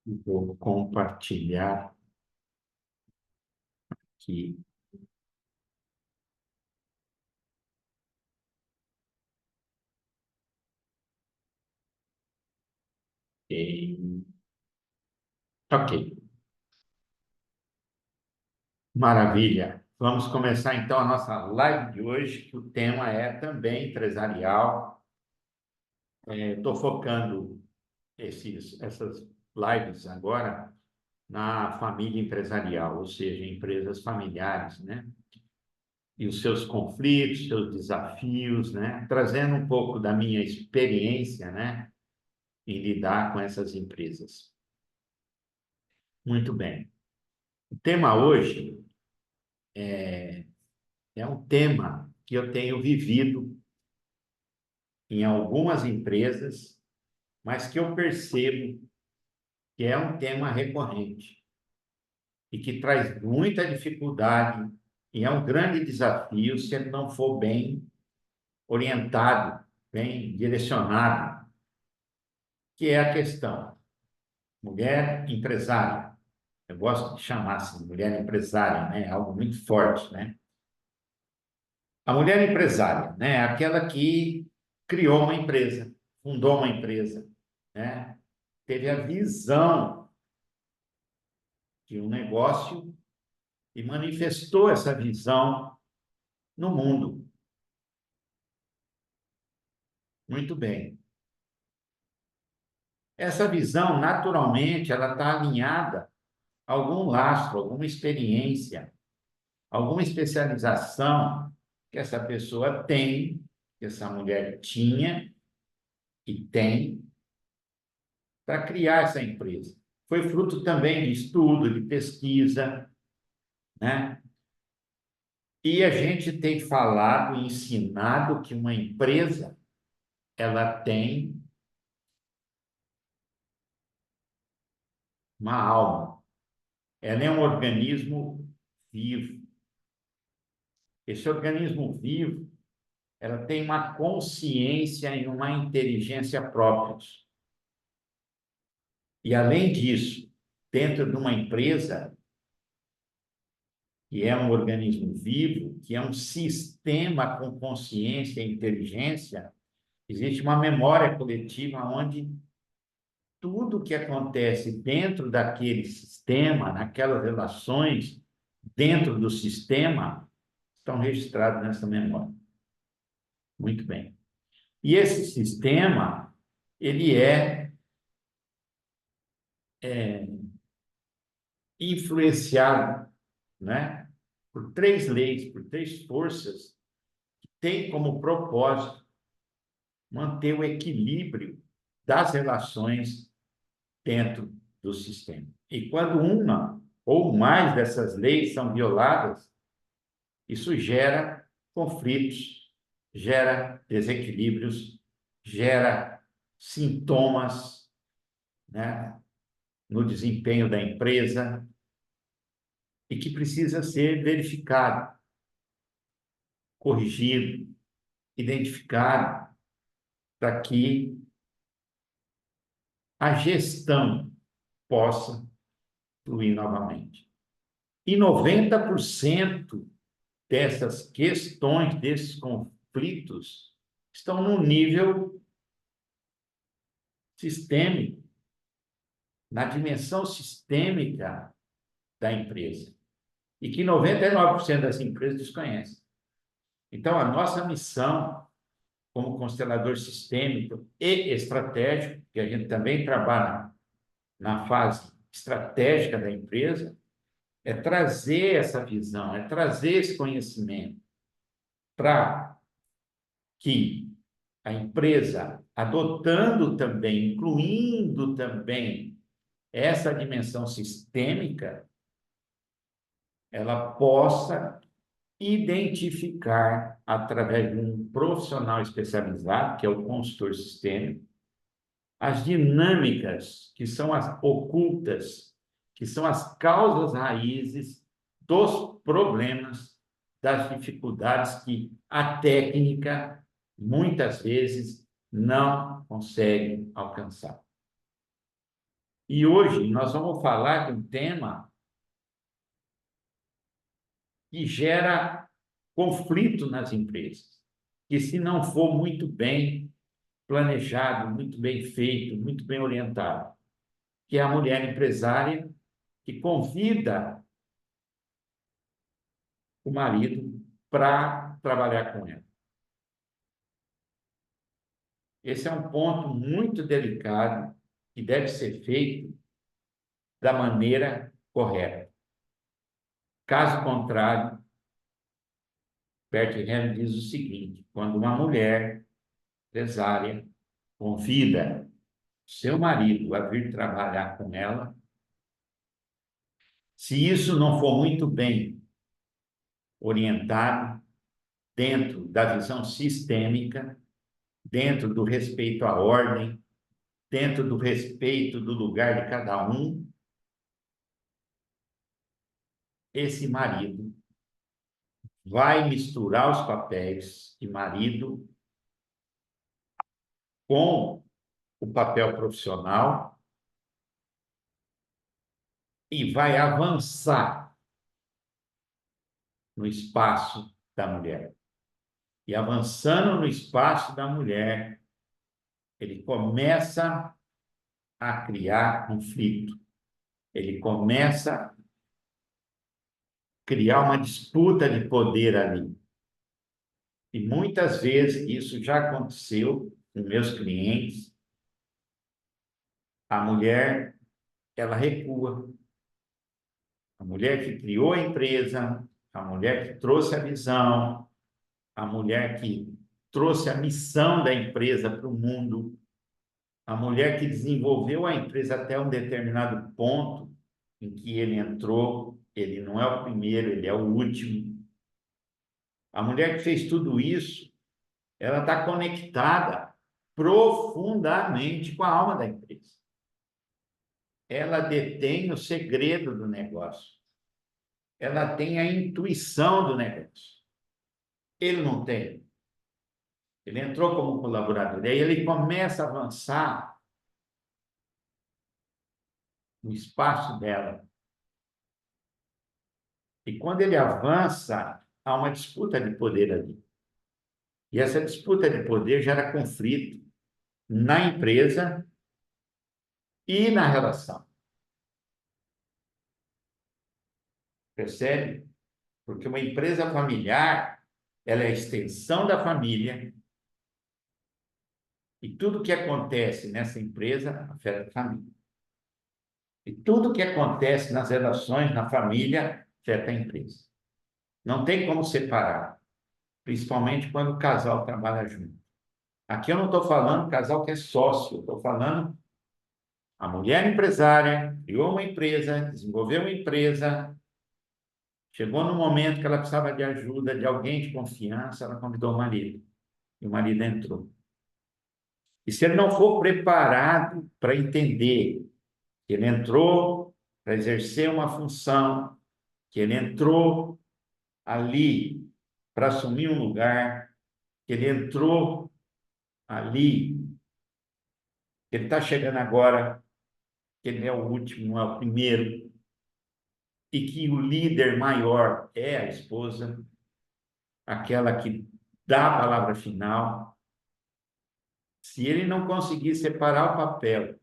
Vou compartilhar aqui. Ok, maravilha. Vamos começar então a nossa live de hoje, que o tema é também empresarial. Estou focando essas lives agora na família empresarial, ou seja, empresas familiares, né? E os seus conflitos, seus desafios, né? Trazendo um pouco da minha experiência, né? Em lidar com essas empresas. Muito bem. O tema hoje é um tema que eu tenho vivido em algumas empresas, mas que eu percebo que é um tema recorrente e que traz muita dificuldade e é um grande desafio se ele não for bem orientado, bem direcionado, que é a questão mulher empresária. Eu gosto de chamar assim, mulher empresária, né? É algo muito forte, né? A mulher empresária, né? É aquela que criou uma empresa, fundou uma empresa, né? Teve a visão de um negócio e manifestou essa visão no mundo. Muito bem. Essa visão, naturalmente, ela está alinhada a algum lastro, alguma experiência, alguma especialização que essa pessoa tem, que essa mulher tinha e tem, para criar essa empresa. Foi fruto também de estudo, de pesquisa, né? E a gente tem falado e ensinado que uma empresa ela tem uma alma, ela é um organismo vivo. Esse organismo vivo, ela tem uma consciência e uma inteligência próprias. E além disso, dentro de uma empresa que é um organismo vivo, que é um sistema com consciência e inteligência, existe uma memória coletiva onde tudo que acontece dentro daquele sistema, naquelas relações, dentro do sistema, estão registrados nessa memória. Muito bem. E esse sistema, ele é influenciado, né, por três leis, por três forças, que têm como propósito manter o equilíbrio das relações dentro do sistema. E quando uma ou mais dessas leis são violadas, isso gera conflitos, gera desequilíbrios, gera sintomas, né, no desempenho da empresa e que precisa ser verificado, corrigido, identificado, para que a gestão possa fluir novamente. E 90% dessas questões, desses conflitos, estão no nível sistêmico, na dimensão sistêmica da empresa, e que 99% das empresas desconhecem. Então, a nossa missão, como constelador sistêmico e estratégico, que a gente também trabalha na fase estratégica da empresa, é trazer essa visão, é trazer esse conhecimento para que a empresa, adotando também, incluindo também essa dimensão sistêmica, ela possa identificar, através de um profissional especializado, que é o consultor sistêmico, as dinâmicas que são as ocultas, que são as causas raízes dos problemas, das dificuldades que a técnica, muitas vezes, não consegue alcançar. E hoje nós vamos falar de um tema que gera conflito nas empresas, que se não for muito bem planejado, muito bem feito, muito bem orientado, que é a mulher empresária que convida o marido para trabalhar com ela. Esse é um ponto muito delicado que deve ser feito da maneira correta. Caso contrário, Bert Hellinger diz o seguinte: quando uma mulher empresária convida seu marido a vir trabalhar com ela, se isso não for muito bem orientado, dentro da visão sistêmica, dentro do respeito à ordem, dentro do respeito do lugar de cada um, esse marido vai misturar os papéis de marido com o papel profissional e vai avançar no espaço da mulher. E avançando no espaço da mulher, ele começa a criar conflito. Ele começa a criar uma disputa de poder ali. E muitas vezes isso já aconteceu com meus clientes. A mulher, ela recua. A mulher que criou a empresa, a mulher que trouxe a visão, a mulher que trouxe a missão da empresa para o mundo, a mulher que desenvolveu a empresa até um determinado ponto em que ele entrou, ele não é o primeiro, ele é o último. A mulher que fez tudo isso, ela está conectada profundamente com a alma da empresa. Ela detém o segredo do negócio. Ela tem a intuição do negócio. Ele não tem. Ele entrou como colaborador. E aí ele começa a avançar no espaço dela. E quando ele avança, há uma disputa de poder ali. E essa disputa de poder gera conflito na empresa e na relação. Percebe? Porque uma empresa familiar, ela é a extensão da família e tudo que acontece nessa empresa afeta a família. E tudo que acontece nas relações na família afeta a empresa. Não tem como separar, principalmente quando o casal trabalha junto. Aqui eu não estou falando casal que é sócio, eu estou falando a mulher empresária, criou uma empresa, desenvolveu uma empresa, chegou no momento que ela precisava de ajuda de alguém de confiança, ela convidou o marido. E o marido entrou. E se ele não for preparado para entender que ele entrou para exercer uma função, que ele entrou ali para assumir um lugar, que ele entrou ali, que ele está chegando agora, que ele é o último, não é o primeiro, e que o líder maior é a esposa, aquela que dá a palavra final. Se ele não conseguir separar o papel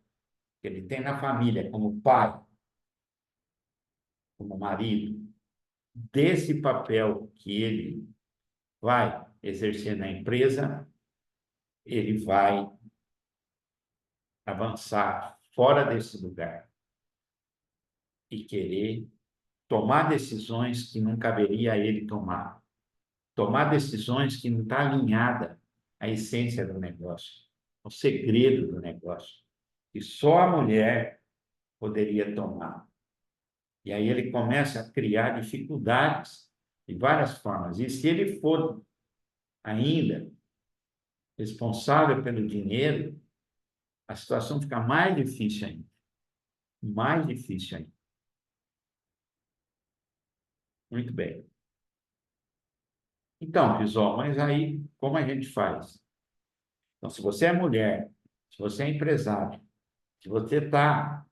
que ele tem na família, como pai, como marido, desse papel que ele vai exercer na empresa, ele vai avançar fora desse lugar e querer tomar decisões que não caberia a ele tomar decisões que não está alinhada à essência do negócio, ao segredo do negócio, que só a mulher poderia tomar. E aí ele começa a criar dificuldades de várias formas. E se ele for ainda responsável pelo dinheiro, a situação fica mais difícil ainda. Mais difícil ainda. Muito bem. Então, pessoal, mas aí como a gente faz? Então, se você é mulher, se você é empresário, se você está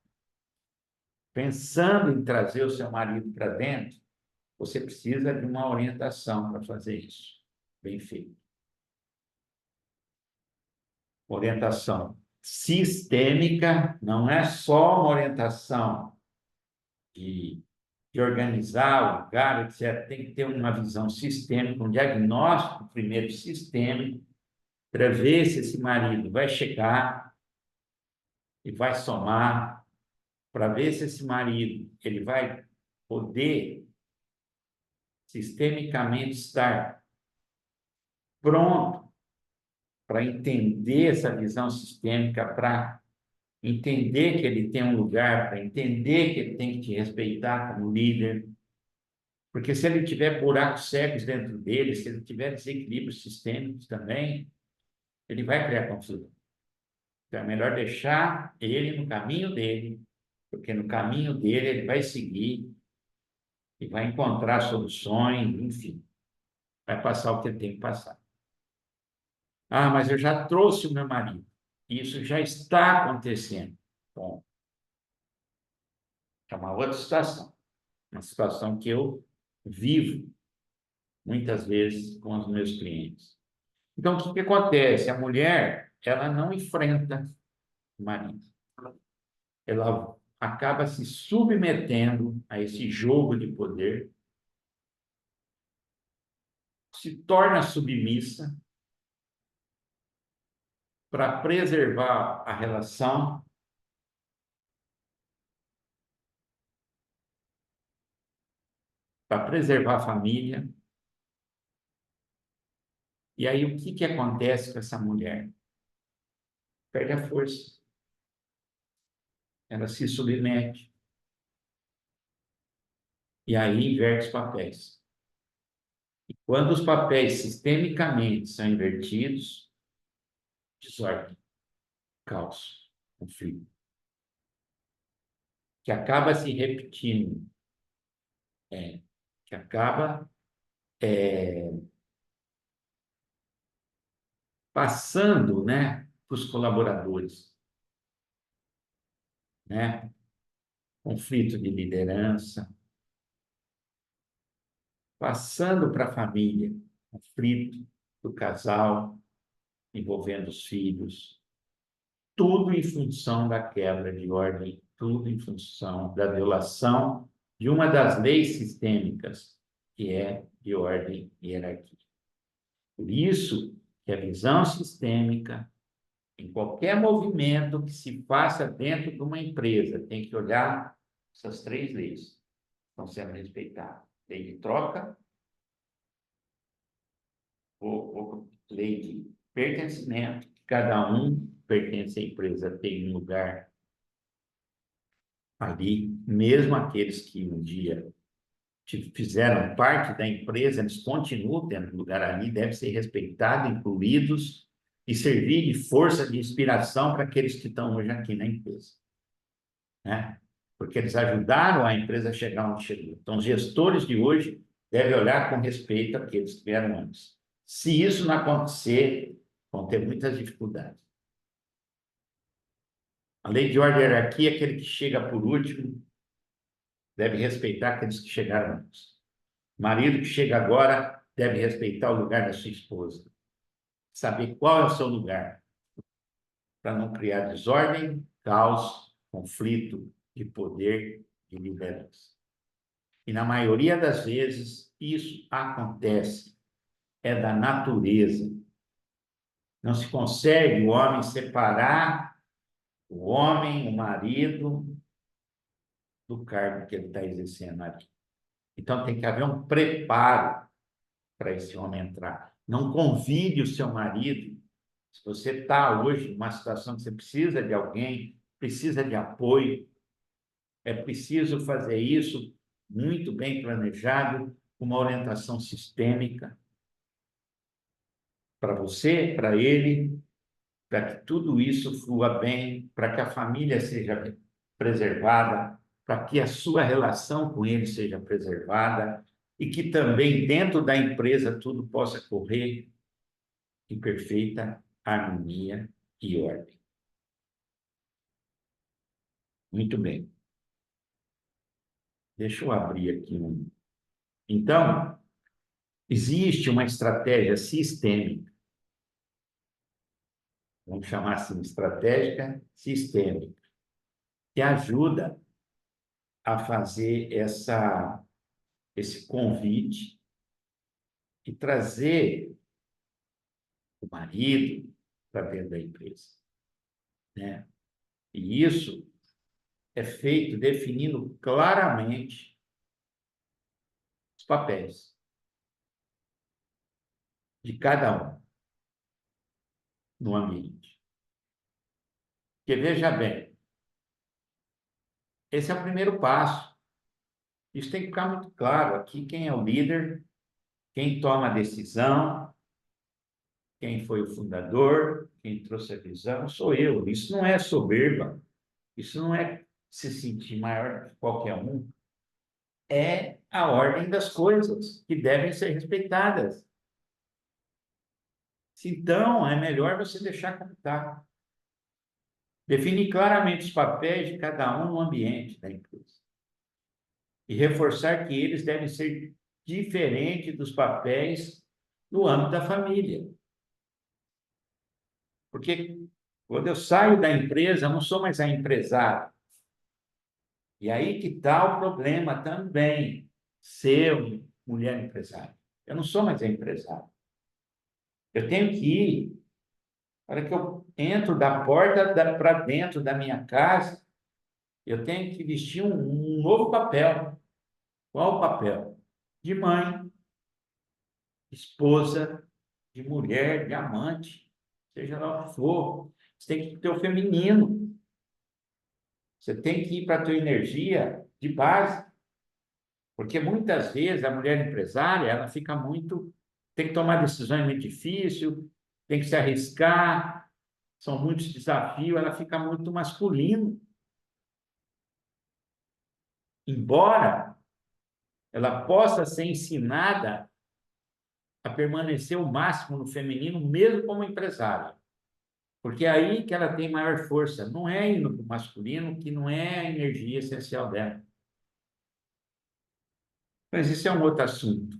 pensando em trazer o seu marido para dentro, você precisa de uma orientação para fazer isso. Bem feito. Orientação sistêmica, não é só uma orientação de organizar o lugar, etc. Tem que ter uma visão sistêmica, um diagnóstico primeiro sistêmico, para ver se esse marido vai chegar e vai somar, para ver se esse marido ele vai poder sistemicamente estar pronto para entender essa visão sistêmica, para entender que ele tem um lugar, para entender que ele tem que te respeitar como líder. Porque se ele tiver buracos cegos dentro dele, se ele tiver desequilíbrios sistêmicos também, ele vai criar conflito. Então é melhor deixar ele no caminho dele, porque no caminho dele ele vai seguir e vai encontrar soluções, enfim, vai passar o que ele tem que passar. Ah, mas eu já trouxe o meu marido. Isso já está acontecendo. Bom, é uma outra situação. Uma situação que eu vivo muitas vezes com os meus clientes. Então, o que que acontece? A mulher, ela não enfrenta o marido. Ela acaba se submetendo a esse jogo de poder, se torna submissa para preservar a relação, para preservar a família. E aí, o que que acontece com essa mulher? Perde a força. Ela se submete. E aí inverte os papéis. E quando os papéis sistemicamente são invertidos, desordem, caos, conflito, que acaba se repetindo, que acaba passando, né, para os colaboradores, né? Conflito de liderança, passando para a família, conflito do casal, envolvendo os filhos, tudo em função da quebra de ordem, tudo em função da violação de uma das leis sistêmicas, que é de ordem e hierarquia. Por isso que a visão sistêmica, em qualquer movimento que se faça dentro de uma empresa, tem que olhar essas três leis que estão sendo respeitadas. Lei de troca, ou lei de pertencimento, cada um pertence à empresa, tem um lugar ali, mesmo aqueles que um dia fizeram parte da empresa, eles continuam tendo lugar ali, devem ser respeitados, incluídos e servir de força de inspiração para aqueles que estão hoje aqui na empresa, né? Porque eles ajudaram a empresa a chegar onde chegou. Então, os gestores de hoje devem olhar com respeito àqueles que vieram antes. Se isso não acontecer, vão ter muitas dificuldades. A lei de ordem e hierarquia, aquele que chega por último, deve respeitar aqueles que chegaram antes. O marido que chega agora deve respeitar o lugar da sua esposa. Saber qual é o seu lugar, para não criar desordem, caos, conflito de poder e liderança. E na maioria das vezes, isso acontece. É da natureza. Não se consegue o homem separar o homem, o marido, do cargo que ele está exercendo ali. Então, tem que haver um preparo para esse homem entrar. Não convide o seu marido. Se você está hoje numa situação que você precisa de alguém, precisa de apoio, é preciso fazer isso muito bem planejado, com uma orientação sistêmica para você, para ele, para que tudo isso flua bem, para que a família seja preservada, para que a sua relação com ele seja preservada e que também dentro da empresa tudo possa correr em perfeita harmonia e ordem. Muito bem. Deixa eu abrir aqui um. Então, existe uma estratégia sistêmica, vamos chamar assim, estratégica sistêmica, que ajuda a fazer esse convite e trazer o marido para dentro da empresa, né? E isso é feito definindo claramente os papéis de cada um no ambiente. Porque veja bem, esse é o primeiro passo. Isso tem que ficar muito claro aqui quem é o líder, quem toma a decisão, quem foi o fundador, quem trouxe a visão, sou eu. Isso não é soberba, isso não é se sentir maior que qualquer um, é a ordem das coisas que devem ser respeitadas. Então, é melhor você deixar como está. Definir claramente os papéis de cada um no ambiente da empresa. E reforçar que eles devem ser diferentes dos papéis no âmbito da família. Porque quando eu saio da empresa, eu não sou mais a empresária. E aí que está o problema também, ser mulher empresária. Eu não sou mais a empresária. Eu tenho que ir, para que eu entro da porta para dentro da minha casa, eu tenho que vestir um novo papel. Qual o papel? De mãe, esposa, de mulher, de amante, seja lá o que for. Você tem que ter o feminino. Você tem que ir para a tua energia de base. Porque muitas vezes a mulher empresária, ela fica muito, tem que tomar decisões muito difíceis, tem que se arriscar, são muitos desafios, ela fica muito masculino. Embora ela possa ser ensinada a permanecer o máximo no feminino, mesmo como empresária. Porque é aí que ela tem maior força, não é indo para o masculino, que não é a energia essencial dela. Mas isso é um outro assunto.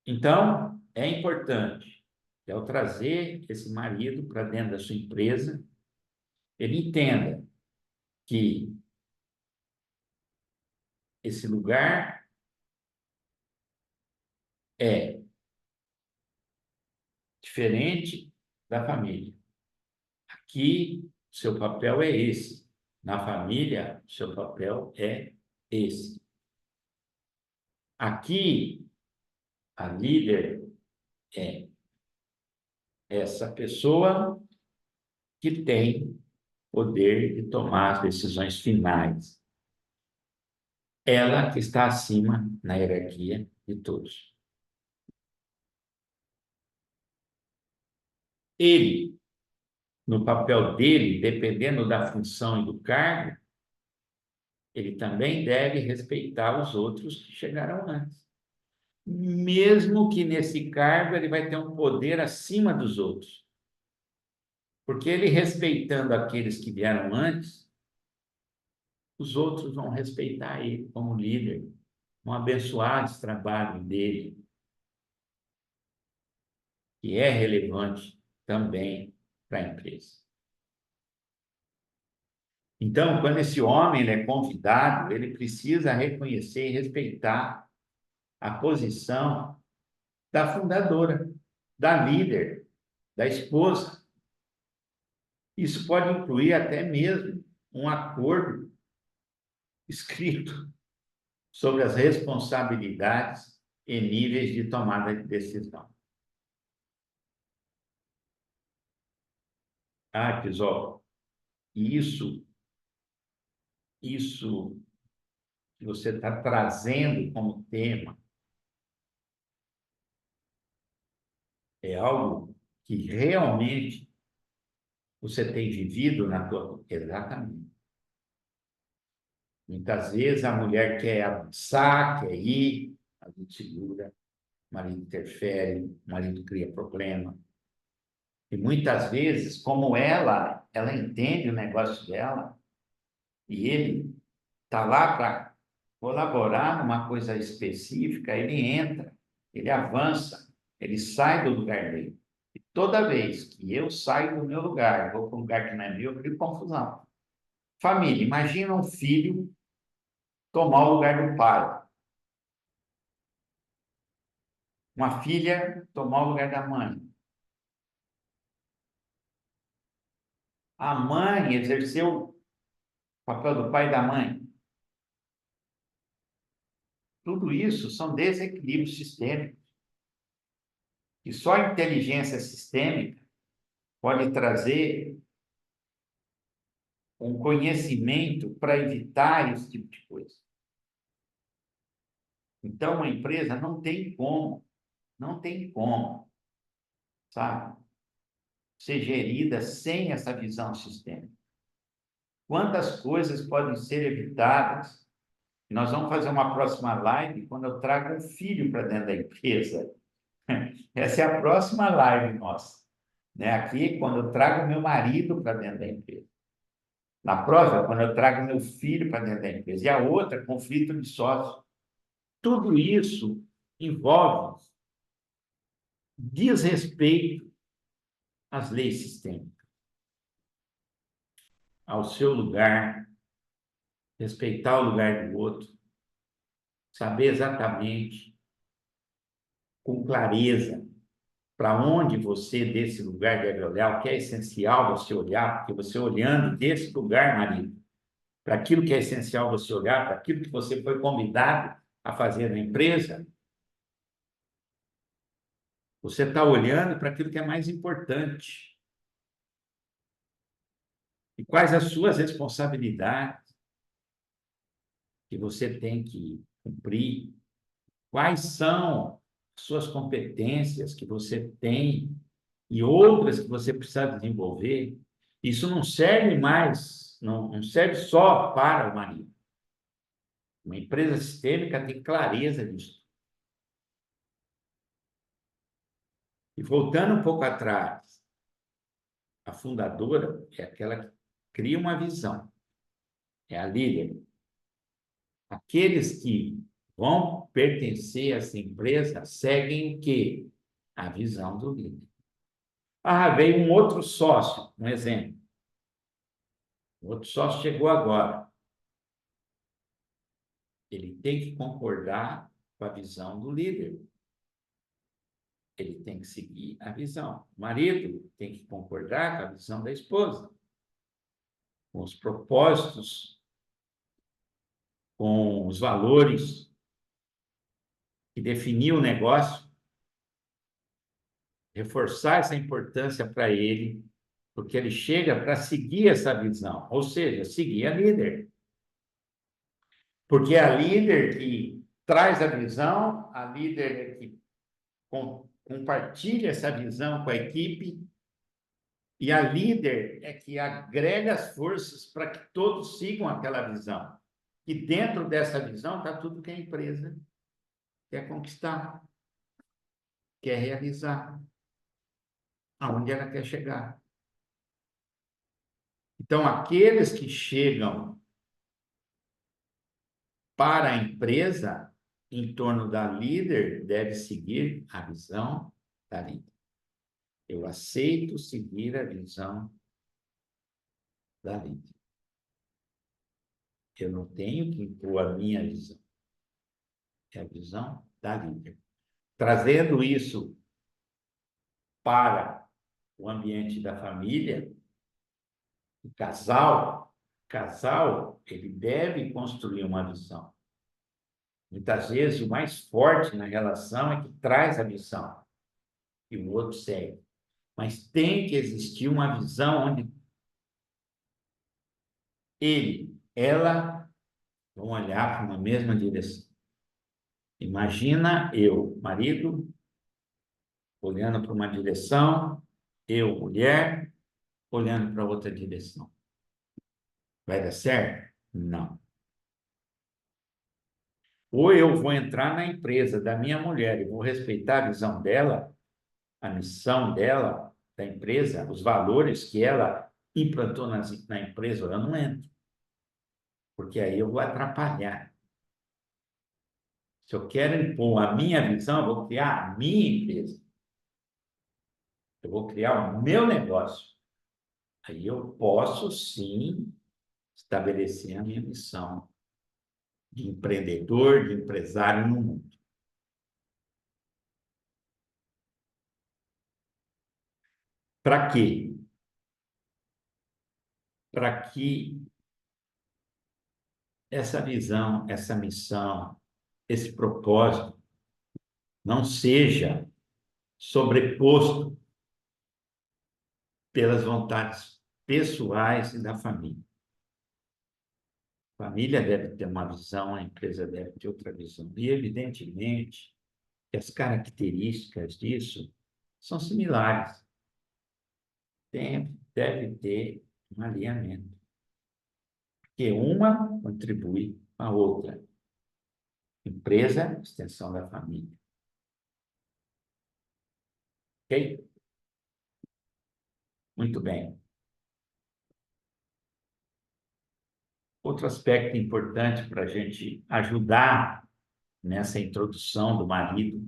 Então, é importante que ao trazer esse marido para dentro da sua empresa, ele entenda que esse lugar é diferente da família. Aqui, seu papel é esse. Na família, seu papel é esse. Aqui, a líder é essa pessoa que tem poder de tomar as decisões finais. Ela que está acima na hierarquia de todos. Ele, no papel dele, dependendo da função e do cargo, ele também deve respeitar os outros que chegaram antes. Mesmo que nesse cargo ele vai ter um poder acima dos outros. Porque ele respeitando aqueles que vieram antes, os outros vão respeitar ele como líder, vão abençoar esse trabalho dele, que é relevante também para a empresa. Então, quando esse homem ele é convidado, ele precisa reconhecer e respeitar a posição da fundadora, da líder, da esposa. Isso pode incluir até mesmo um acordo escrito sobre as responsabilidades e níveis de tomada de decisão. Ah, Crisol, isso que você está trazendo como tema é algo que realmente você tem vivido na tua... Exatamente. Muitas vezes a mulher quer avançar, quer ir, a gente segura, o marido interfere, o marido cria problema. E muitas vezes, como ela entende o negócio dela, e ele está lá para colaborar numa coisa específica, ele entra, ele avança, ele sai do lugar dele. E toda vez que eu saio do meu lugar, vou para um lugar que não é meu, eu crio confusão. Família, imagina um filho tomar o lugar do pai. Uma filha tomar o lugar da mãe. A mãe exerceu o papel do pai e da mãe. Tudo isso são desequilíbrios sistêmicos. E só a inteligência sistêmica pode trazer um conhecimento para evitar esse tipo de coisa. Então, uma empresa não tem como, sabe, ser gerida sem essa visão sistêmica. Quantas coisas podem ser evitadas? Nós vamos fazer uma próxima live quando eu trago um filho para dentro da empresa. Essa é a próxima live nossa. Né? Aqui, quando eu trago meu marido para dentro da empresa. Na próxima, quando eu trago meu filho para dentro da empresa. E a outra, conflito de sócio. Tudo isso envolve desrespeito às leis sistêmicas, ao seu lugar, respeitar o lugar do outro, saber exatamente, com clareza, para onde você, desse lugar, deve olhar, o que é essencial você olhar, porque você olhando desse lugar, marido, para aquilo que é essencial você olhar, para aquilo que você foi convidado a fazer na empresa, você está olhando para aquilo que é mais importante. E quais as suas responsabilidades que você tem que cumprir? Quais são as suas competências que você tem e outras que você precisa desenvolver? Isso não serve mais, não serve só para o marido. Uma empresa sistêmica tem clareza disso. E voltando um pouco atrás, a fundadora é aquela que cria uma visão, é a líder. Aqueles que vão pertencer a essa empresa seguem o quê? A visão do líder. Ah, veio um outro sócio, um exemplo. O outro sócio chegou agora. Ele tem que concordar com a visão do líder. Ele tem que seguir a visão. O marido tem que concordar com a visão da esposa, com os propósitos, com os valores que definiu o negócio, reforçar essa importância para ele, porque ele chega para seguir essa visão, ou seja, seguir a líder. Porque é a líder que traz a visão, a líder é que compartilha essa visão com a equipe, e a líder é que agrega as forças para que todos sigam aquela visão. E dentro dessa visão está tudo que a empresa quer conquistar, quer realizar, aonde ela quer chegar. Então, aqueles que chegam para a empresa em torno da líder devem seguir a visão da líder. Eu aceito seguir a visão da líder. Eu não tenho que impor a minha visão. É a visão da líder. Trazendo isso para o ambiente da família, o casal, ele deve construir uma visão. Muitas vezes, o mais forte na relação é que traz a visão e o outro segue. Mas tem que existir uma visão onde ela vão olhar para uma mesma direção. Imagina eu, marido, olhando para uma direção, eu, mulher, olhando para outra direção. Vai dar certo? Não. Ou eu vou entrar na empresa da minha mulher e vou respeitar a visão dela, a missão dela, da empresa, os valores que ela implantou na empresa, ou eu não entro. Porque aí eu vou atrapalhar. Se eu quero impor a minha visão, eu vou criar a minha empresa. Eu vou criar o meu negócio. Aí eu posso, sim, estabelecer a minha missão de empreendedor, de empresário no mundo. Para quê? Para que essa visão, essa missão, esse propósito não seja sobreposto pelas vontades pessoais e da família. A família deve ter uma visão, a empresa deve ter outra visão. E, evidentemente, que as características disso são similares. Deve ter um alinhamento. Porque uma contribui com a outra. Empresa, extensão da família. Ok? Muito bem. Outro aspecto importante para a gente ajudar nessa introdução do marido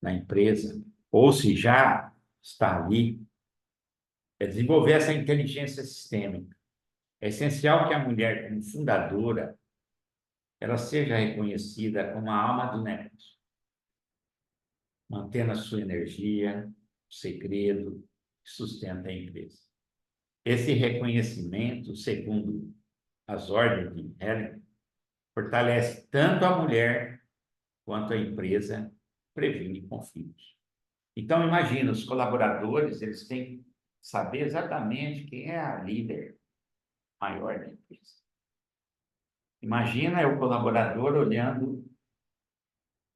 na empresa, ou se já está ali, é desenvolver essa inteligência sistêmica. É essencial que a mulher, como fundadora, ela seja reconhecida como a alma do negócio, mantendo a sua energia, o segredo que sustenta a empresa. Esse reconhecimento, segundo as ordens de Helen, fortalece tanto a mulher quanto a empresa, previne conflitos. Então, imagina, os colaboradores, eles têm que saber exatamente quem é a líder maior da empresa. Imagina o colaborador olhando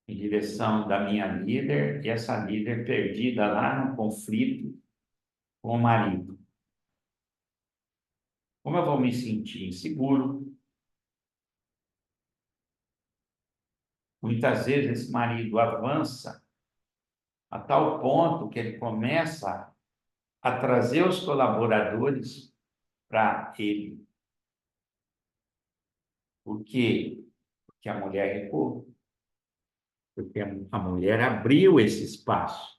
em direção da minha líder e essa líder perdida lá no conflito com o marido. Como eu vou me sentir inseguro? Muitas vezes esse marido avança a tal ponto que ele começa a trazer os colaboradores para ele. Por quê? Porque a mulher recuou. Porque a mulher abriu esse espaço.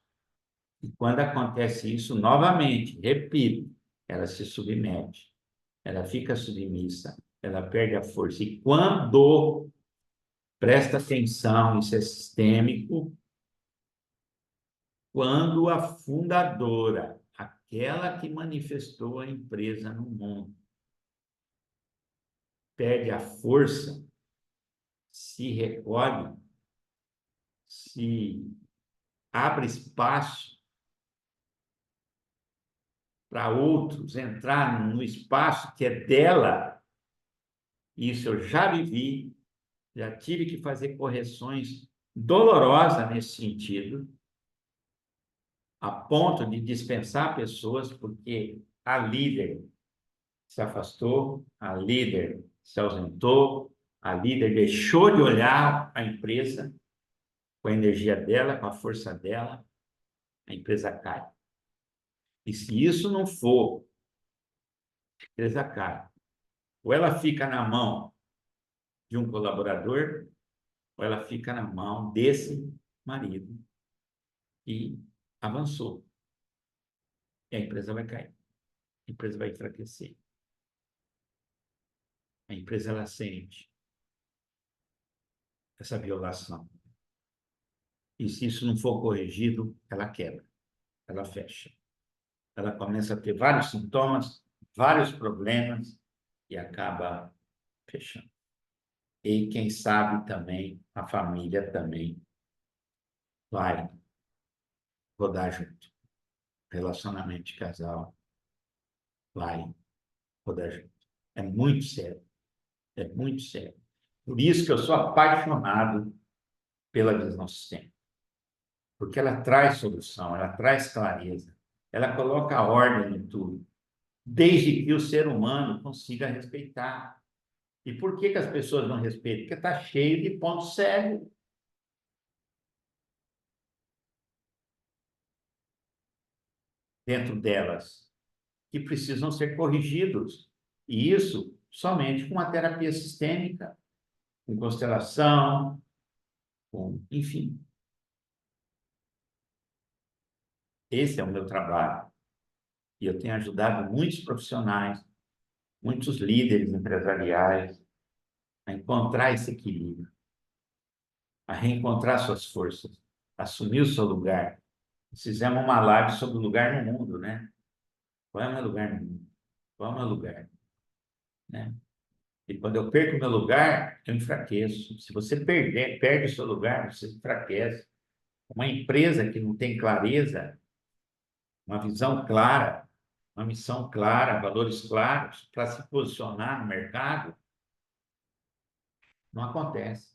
E quando acontece isso, novamente, repito, ela se submete, ela fica submissa, ela perde a força. E quando, presta atenção, isso é sistêmico, quando a fundadora, aquela que manifestou a empresa no mundo, perde a força, se recolhe, se abre espaço para outros entrar no espaço que é dela, isso eu já vivi, já tive que fazer correções dolorosas nesse sentido, a ponto de dispensar pessoas, porque a líder se afastou, a líder se ausentou, a líder deixou de olhar a empresa com a energia dela, com a força dela, a empresa cai. E se isso não for, a empresa cai. Ou ela fica na mão de um colaborador, ou ela fica na mão desse marido e avançou. E a empresa vai cair. A empresa vai enfraquecer. A empresa, ela sente essa violação. E se isso não for corrigido, ela quebra, ela fecha. Ela começa a ter vários sintomas, vários problemas e acaba fechando. E quem sabe também, a família também vai rodar junto. Relacionamento de casal vai rodar junto. É muito sério. É muito sério. Por isso que eu sou apaixonado pela visão sistêmica. Porque ela traz solução, ela traz clareza, ela coloca ordem em tudo, desde que o ser humano consiga respeitar. E por que as pessoas não respeitam? Porque está cheio de pontos cegos. Dentro delas, que precisam ser corrigidos. E isso somente com a terapia sistêmica, com constelação, enfim. Esse é o meu trabalho. E eu tenho ajudado muitos profissionais, muitos líderes empresariais a encontrar esse equilíbrio, a reencontrar suas forças, assumir o seu lugar. Fizemos uma live sobre o lugar no mundo, né? Qual é o meu lugar no mundo? Qual é o meu lugar? Né? E quando eu perco o meu lugar, eu enfraqueço. Se você perde o seu lugar, você enfraquece. Uma empresa que não tem clareza, uma visão clara, uma missão clara, valores claros para se posicionar no mercado, não acontece.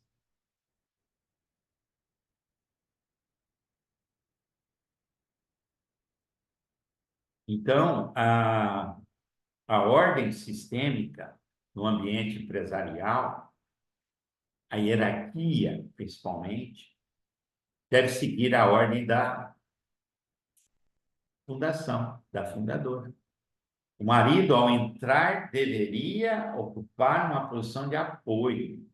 Então, a ordem sistêmica no ambiente empresarial, a hierarquia, principalmente, deve seguir a ordem da fundação, da fundadora. O marido, ao entrar, deveria ocupar uma posição de apoio,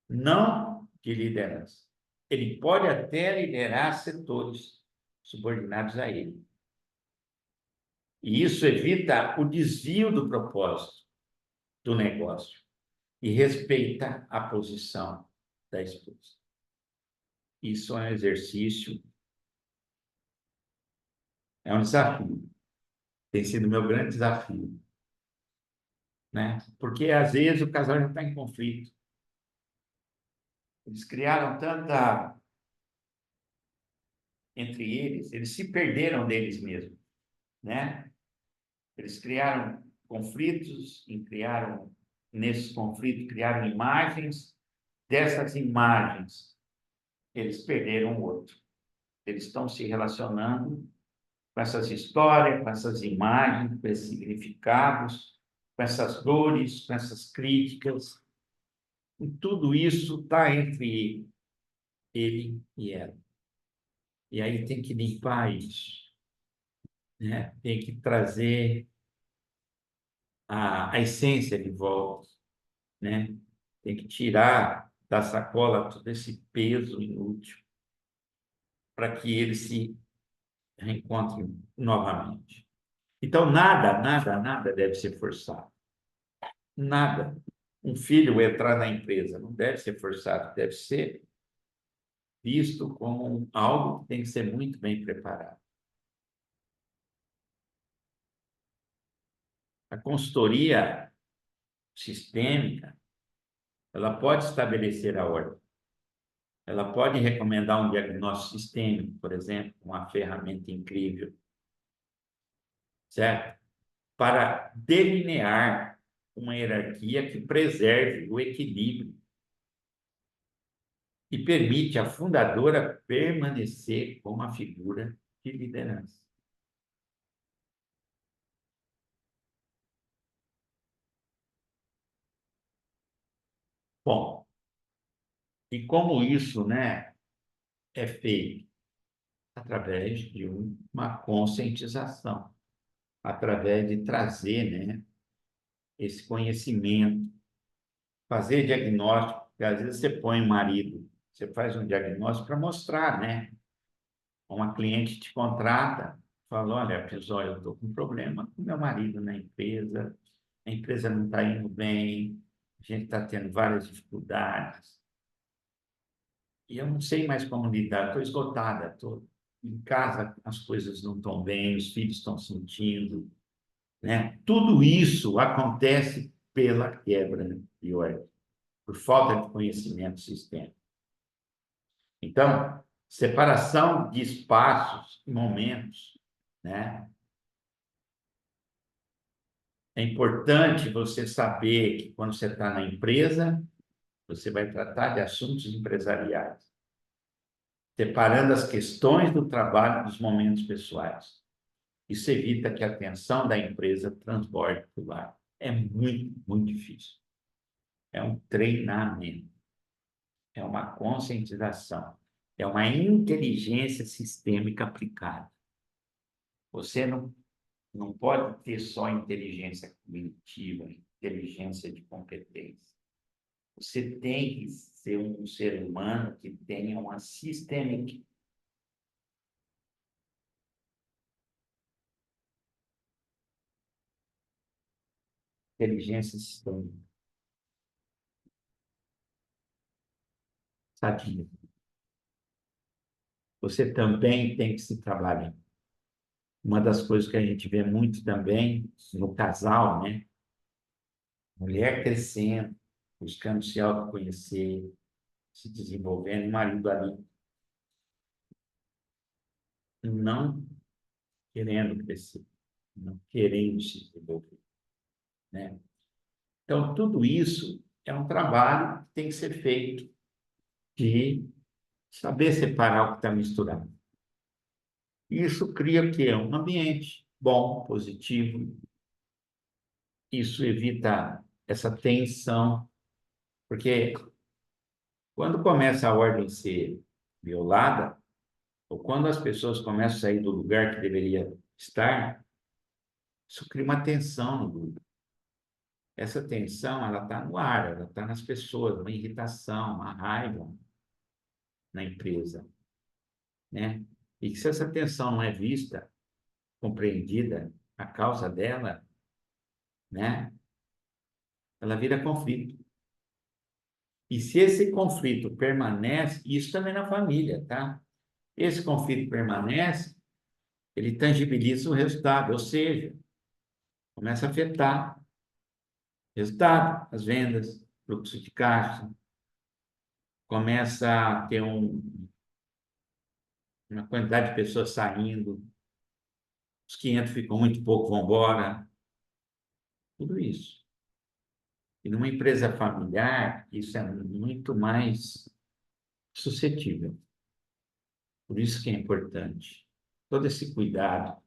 não de liderança. Ele pode até liderar setores subordinados a ele. E isso evita o desvio do propósito do negócio e respeita a posição da esposa. Isso é um exercício, é um desafio. Tem sido meu grande desafio, né? Porque às vezes o casal já está em conflito. Eles criaram tanta entre eles se perderam deles mesmos, né? Eles criaram conflitos, e criaram nesses conflitos criaram imagens. Dessas imagens, eles perderam o outro. Eles estão se relacionando com essas histórias, com essas imagens, com esses significados, com essas dores, com essas críticas. E tudo isso está entre ele e ela. E aí tem que limpar isso, né? Tem que trazer a essência de volta, né? Tem que tirar da sacola todo esse peso inútil para que eles se reencontrem novamente. Então, nada deve ser forçado. Nada. Um filho entrar na empresa não deve ser forçado, deve ser visto como algo que tem que ser muito bem preparado. A consultoria sistêmica, ela pode estabelecer a ordem. Ela pode recomendar um diagnóstico sistêmico, por exemplo, uma ferramenta incrível, certo? Para delinear uma hierarquia que preserve o equilíbrio e permite à fundadora permanecer como a figura de liderança. Bom, e como isso, né, é feito? Através de uma conscientização, através de trazer, né, esse conhecimento, fazer diagnóstico, porque às vezes você põe um marido, você faz um diagnóstico para mostrar, né? Uma cliente te contrata, fala, olha, pessoal, eu estou com um problema com meu marido na empresa, a empresa não está indo bem, a gente está tendo várias dificuldades, e eu não sei mais como lidar, estou esgotada, estou em casa, as coisas não estão bem, os filhos estão sentindo, né? Tudo isso acontece pela quebra de ordem, por falta de conhecimento sistêmico. Então, separação de espaços e momentos, né? É importante você saber que quando você está na empresa, você vai tratar de assuntos empresariais, separando as questões do trabalho dos momentos pessoais. Isso evita que a atenção da empresa transborde para o lado. É muito difícil. É um treinamento, é uma conscientização, é uma inteligência sistêmica aplicada. Você não pode ter só inteligência cognitiva, inteligência de competência. Você tem que ser um ser humano que tenha uma sistêmica. Inteligência sistêmica. Sabe? Você também tem que se trabalhar. Uma das coisas que a gente vê muito também no casal, né? Mulher crescendo, buscando se autoconhecer, se desenvolvendo, e marido ali não querendo crescer, não querendo se desenvolver, né? Então, tudo isso é um trabalho que tem que ser feito de saber separar o que está misturado. Isso cria o quê? Um ambiente bom, positivo. Isso evita essa tensão, porque quando começa a ordem ser violada, ou quando as pessoas começam a sair do lugar que deveria estar, isso cria uma tensão no grupo. Essa tensão, ela está no ar, ela está nas pessoas, uma irritação, uma raiva na empresa, né? E que se essa tensão não é vista, compreendida, a causa dela, né? Ela vira conflito. E se esse conflito permanece, isso também na família, tá? Esse conflito permanece, ele tangibiliza o resultado, ou seja, começa a afetar o resultado, as vendas, fluxo de caixa, começa a ter uma quantidade de pessoas saindo, os 500 ficam muito pouco, vão embora, tudo isso. E numa empresa familiar, isso é muito mais suscetível. Por isso que é importante todo esse cuidado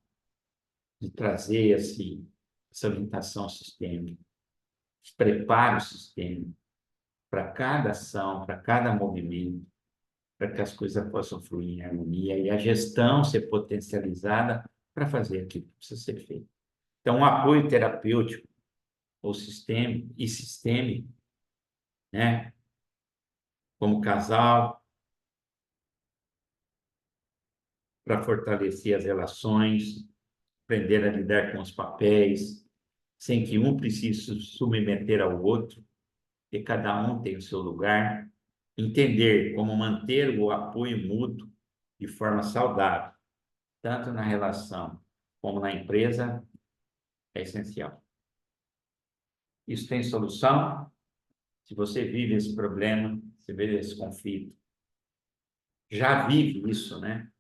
de trazer essa orientação sistêmica, esse preparo sistêmico para cada ação, para cada movimento, para que as coisas possam fluir em harmonia e a gestão ser potencializada para fazer aquilo que precisa ser feito. Então, o apoio terapêutico ou sistêmico, né, como casal, para fortalecer as relações, aprender a lidar com os papéis, sem que um precise se submeter ao outro, e cada um tem o seu lugar, entender como manter o apoio mútuo de forma saudável, tanto na relação como na empresa, é essencial. Isso tem solução? Se você vive esse problema, você vê esse conflito, já vive isso, né?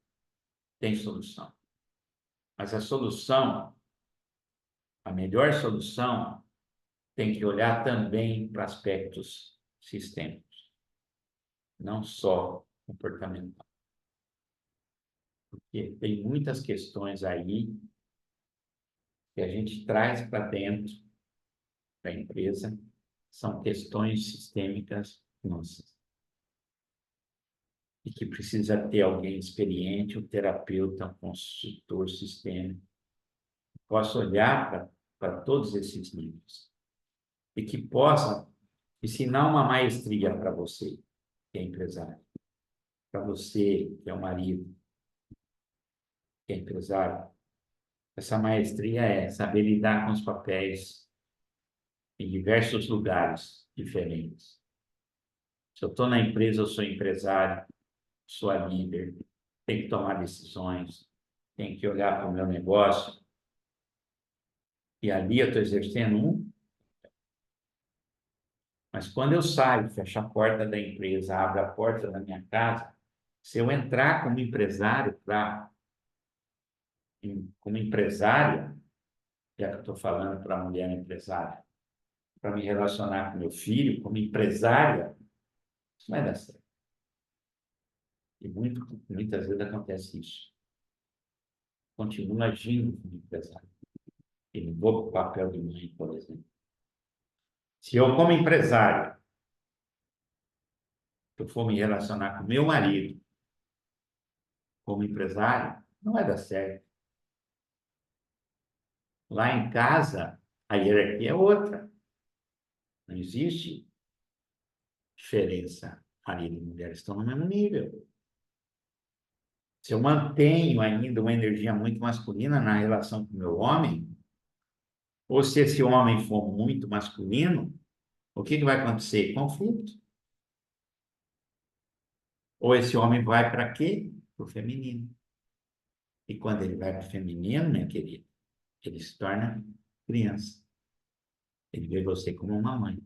Tem solução. Mas a solução, a melhor solução, tem que olhar também para aspectos sistêmicos, não só comportamental. Porque tem muitas questões aí que a gente traz para dentro da empresa, são questões sistêmicas nossas. E que precisa ter alguém experiente, um terapeuta, um consultor sistêmico, que possa olhar para todos esses níveis e que possa ensinar uma maestria para você, que é empresário, para você, que é o marido, que é empresário. Essa maestria é saber lidar com os papéis em diversos lugares diferentes. Se eu estou na empresa, eu sou empresário, sou a líder, tenho que tomar decisões, tenho que olhar para o meu negócio, e ali eu estou exercendo um, mas quando eu saio, fecho a porta da empresa, abro a porta da minha casa, se eu entrar como empresário, como empresária, já que eu estou falando para a mulher empresária, para me relacionar com meu filho, como empresária, isso vai dar certo. E muitas vezes acontece isso. Continuo agindo como empresário. E não vou para o papel de mãe, por exemplo. Se eu, como empresário, eu for me relacionar com meu marido como empresário, não vai dar certo. Lá em casa, a hierarquia é outra. Não existe diferença. Marido e mulher estão no mesmo nível. Se eu mantenho ainda uma energia muito masculina na relação com o meu homem, ou se esse homem for muito masculino, o que vai acontecer? Conflito. Ou esse homem vai para quê? Para o feminino. E quando ele vai para o feminino, minha querida, ele se torna criança. Ele vê você como uma mãe.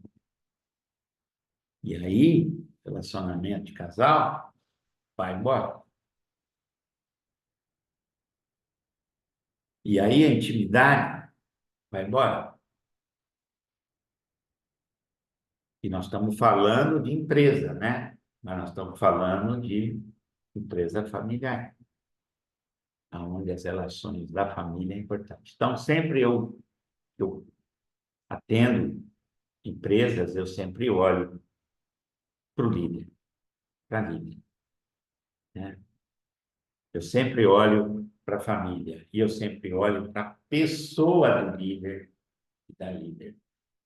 E aí, relacionamento de casal vai embora. E aí a intimidade vai embora. E nós estamos falando de empresa, né? Mas nós estamos falando de empresa familiar, onde as relações da família é importante. Então, sempre eu atendo empresas, eu sempre olho para o líder, para a líder, né? Eu sempre olho para a família e eu sempre olho para a pessoa do líder e da líder,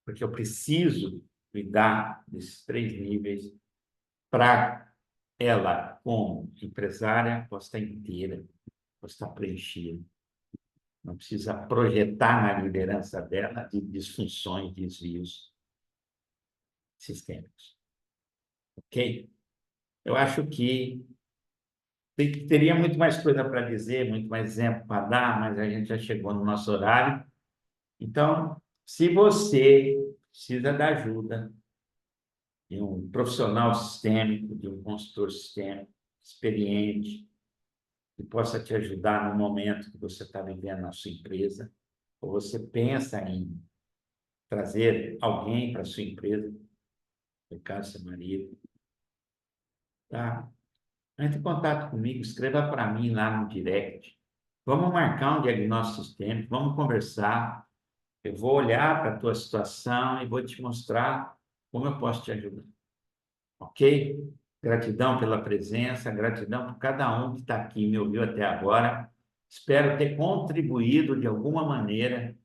porque eu preciso cuidar desses 3 níveis para ela, como empresária, possa estar inteira, possa estar preenchida. Não precisa projetar na liderança dela de disfunções, desvios sistêmicos. Ok? Eu acho que teria muito mais coisa para dizer, muito mais exemplo para dar, mas a gente já chegou no nosso horário. Então, se você precisa da ajuda de um profissional sistêmico, de um consultor sistêmico, experiente, que possa te ajudar no momento que você está vivendo na sua empresa, ou você pensa em trazer alguém para a sua empresa, no caso, seu marido, tá? Entre em contato comigo, escreva para mim lá no direct. Vamos marcar um diagnóstico sistêmico, vamos conversar. Eu vou olhar para a tua situação e vou te mostrar como eu posso te ajudar. Ok? Gratidão pela presença, gratidão por cada um que está aqui e me ouviu até agora. Espero ter contribuído de alguma maneira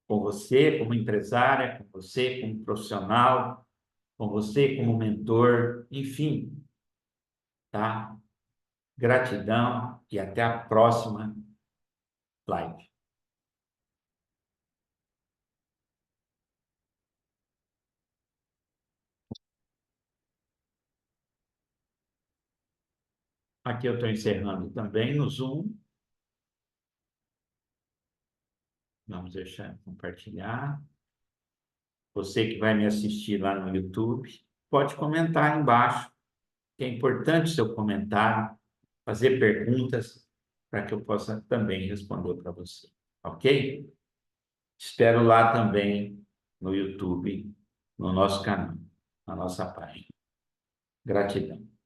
com você como empresária, com você como profissional, com você como mentor, enfim, tá? Gratidão e até a próxima live. Aqui eu estou encerrando também no Zoom. Vamos deixar compartilhar. Você que vai me assistir lá no YouTube, pode comentar aí embaixo, que é importante o seu comentário, fazer perguntas para que eu possa também responder para você. Ok? Espero lá também no YouTube, no nosso canal, na nossa página. Gratidão.